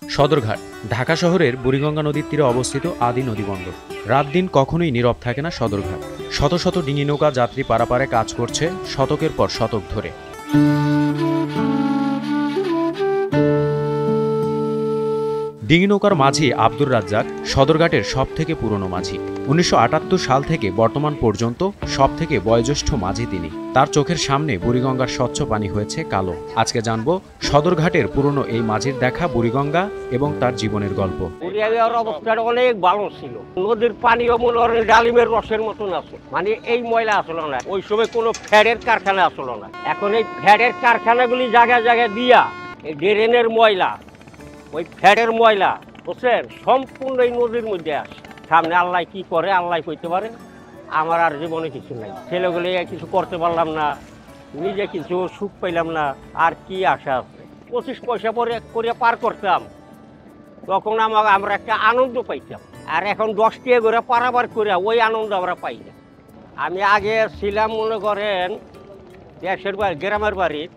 সদরঘাট ঢাকা শহরের বুড়িগঙ্গা নদীর তীরে অবস্থিত আদি নদীবন্দর। রাত দিন কখনোই নীরব থাকে না সদরঘাট। শত শত ডিঙি নৌকা যাত্রী পারাপারে কাজ করছে শতকের পর শতক ধরে। ডিঙি নৌকার মাঝি আব্দুর রাজ্জাক সদরঘাটের সবথেকে পুরনো মাঝি। ১৯৭৮ সাল থেকে বর্তমান পর্যন্ত সবথেকে বয়োজ্যেষ্ঠ মাঝি তিনি। তার চোখের সামনে বুড়িগঙ্গার স্বচ্ছ পানি হয়েছে কালো। আজকে জানবো সদরঘাটের পুরনো এই মাঝির দেখা বুড়িগঙ্গা এবং তার জীবনের গল্প। অবস্থাটা অনেক ভালো ছিল। নদীর পানিও মনে হয় ডালিমের রসের মতন আছে, মানে এই ময়লা আসলো না। ওই সময় কোনো ফ্যাটের কারখানা আসলো না। এখন এই ফ্যাটের কারখানাগুলি জায়গায় জায়গায় দিয়া এই ড্রেনের ময়লা, ওই ফ্যাটের ময়লা বুঝছেন সম্পূর্ণ এই নদীর মধ্যে আসে। সামনে আল্লাহ কি করে আল্লাহ কইতে পারে। আমার আর জীবনে কিছু নাই। ছেলেগুলি কিছু করতে পারলাম না, নিজে কিছু সুখ পাইলাম না, আর কি আশা আছে। 25 পয়সা পরে করে পার করতাম, তখন আমরা একটা আনন্দ পাইতাম। আর এখন 10 টাকা করে পারাবার করে ওই আনন্দ আমরা পাই না। আমি আগে ছিলাম মনে করেন দেশের বাড়ি, গ্রামের বাড়ির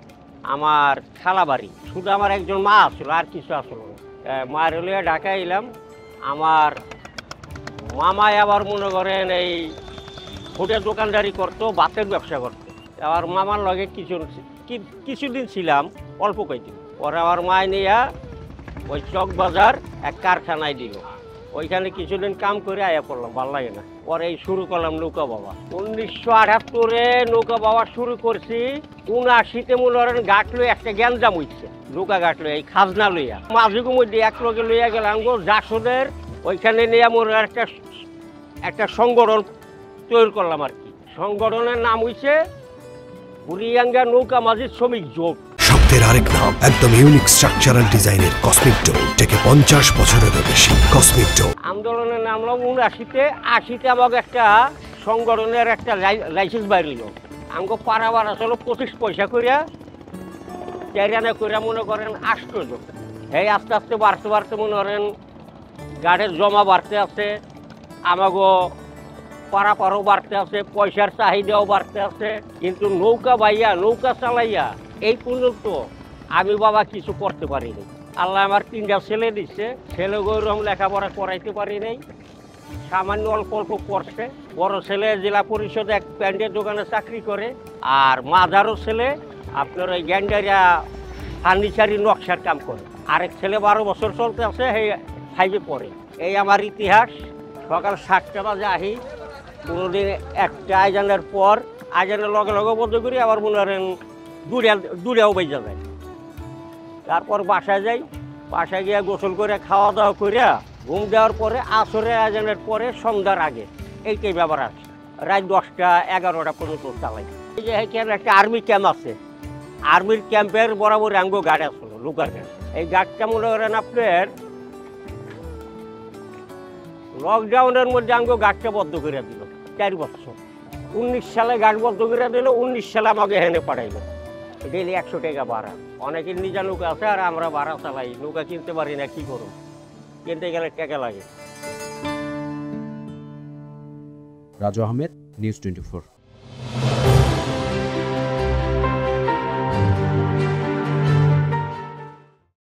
আমার খালা বাড়ি। শুধু আমার একজন মা আসলো, আর কিছু আসলো না। মায়ের হলে ঢাকায় এলাম। আমার মামাই আবার মনে করেন এই হোটেল দোকানদারি করতো, ভাতের ব্যবসা করতো। আমার মামার লগে কিছুদিন ছিলাম, অল্প কয়েকদিন পরে আমার মায় নিয়ে ওই চক বাজার এক কারখানায় দিল। ওইখানে কিছুদিন কাম করে আয়া পড়লাম, ভালো লাগে না। পরে এই শুরু করলাম নৌকা বাবা। 1978-এ নৌকা বাবা শুরু করছি। 79-তে মনে করেন ঘাট লই একটা গ্যাঞ্জাম হইছে, নৌকা ঘাট লই এই খাজনা লইয়া মাঝুগো মধ্যে এক লোকে লইয়া গেলাম গো জাসদের। ওইখানে নিয়ে মোর একটা সংগঠন তৈরি করলাম আর কি। সংগঠনের নাম হইছে বুড়িগঙ্গা নৌকা মাঝি শ্রমিক জোট। শব্দের আরেক নাম একদম ইউনিক স্ট্রাকচারাল ডিজাইনের কসমিক ডোর থেকে 50 বছরেরও বেশি। কসমিক ডোর আন্দোলনের নামলাম 79-80-তে আমাকে একটা সংগঠনের একটা লাইসেন্স বাইরিল। আমাকে পারাবার আসলে 25 পয়সা করিয়া চারিয়ানা করিয়া মনে করেন 8 জন। এই আস্তে আস্তে বাড়তে বাড়তে মনে করেন গাড়ির জমা বাড়তে আছে, আমাকে পারাপারও বাড়তে আছে, পয়সার চাহিদাও বাড়তে আছে। কিন্তু নৌকা বাইয়া নৌকা চালাইয়া এই পর্যন্ত আমি বাবা কিছু করতে পারিনি। আল্লাহ আমার 3টা ছেলে দিচ্ছে, ছেলেগুলো লেখাপড়া করাইতে পারি নাই। সামান্য অল্প অল্প পড়ছে। বড় ছেলে জেলা পরিষদে এক প্যান্টের দোকানে চাকরি করে, আর মাঝারও ছেলে আপনার ওই গ্যান্ডারিয়া ফার্নিচারি নকশার কাম করে। আরেক ছেলে 12 বছর চলতে আছে, সেই 5-এ পড়ে। এই আমার ইতিহাস। সকাল 7টা বাজে আহি, কোনোদিন একটা আজানের পর আজানের লগে লগে বন্ধ করি, আবার মনে করেন দূরেও বেজা যায়। তারপর বাসায় যাই, বাসায় গিয়ে গোসল করে খাওয়া দাওয়া করিয়া ঘুম দেওয়ার পরে আসরের আজানের পরে সন্ধ্যার আগে এইটাই ব্যাপার আছে। রাত 10টা 11টা পর্যন্ত চালাই। এই যে এখানে একটা আর্মি ক্যাম্প আছে, আর্মির ক্যাম্পের বরাবর আঙ্গো গাড়ি আসলো, লোকার গাড়ি। এই গাড়িটা মনে করেন আপনার লকডাউনের মধ্যে আঙ্গো গাড়িটা বন্ধ করে দিল 4 বছর। 19 সালে গাড়ি বন্ধ করে দিল, 19 সালে আমাকে হেনে পাঠাইলো। ডেলি 100 টাকা ভাড়া। অনেকের নিজা নৌকা আছে, আর আমরা ভাড়া চালাই। নৌকা কিনতে পারি না, কি করুন, কিনতে গেলে টাকা লাগে। রাজু আহমেদ, নিউজ 24।